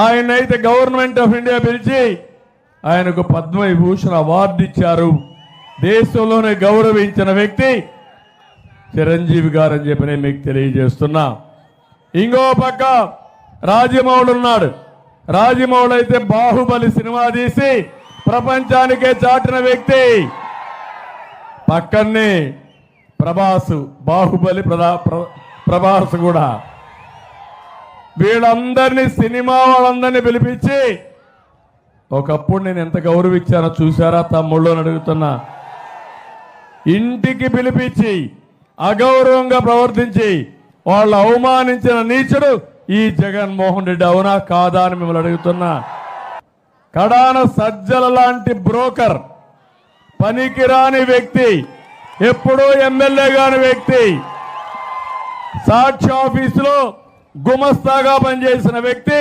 ఆయనైతే government of India పిలిచి ఆయనకు పద్మవిభూషణ్ అవార్డు ఇచ్చారు. దేశంలోనే గౌరవించిన వ్యక్తి చిరంజీవి గారు అని చెప్పి నేను మీకు తెలియజేస్తున్నా. ఇంకో పక్క రాజమౌళి ఉన్నాడు. రాజమౌళి అయితే బాహుబలి సినిమా తీసి ప్రపంచానికే చాటిన వ్యక్తి. పక్కనే ప్రభాస్, బాహుబలి ప్రభాస్ కూడా. వీళ్ళందరినీ సినిమా వాళ్ళందరినీ పిలిపించి ఒకప్పుడు నేను ఎంత గౌరవించానో చూసారా తమ్ముళ్ళు అని అడుగుతున్నా. ఇంటికి పిలిపించి అగౌరవంగా ప్రవర్తించి వాళ్ళు అవమానించిన నీచుడు ఈ జగన్మోహన్ రెడ్డి, అవునా కాదా అని మిమ్మల్ని అడుగుతున్నా. కడాన సజ్జల లాంటి బ్రోకర్, పనికిరాని వ్యక్తి, ఎప్పుడూ ఎమ్మెల్యే కాని వ్యక్తి, సాక్షి ఆఫీసులో గుమస్తాగా పనిచేసిన వ్యక్తి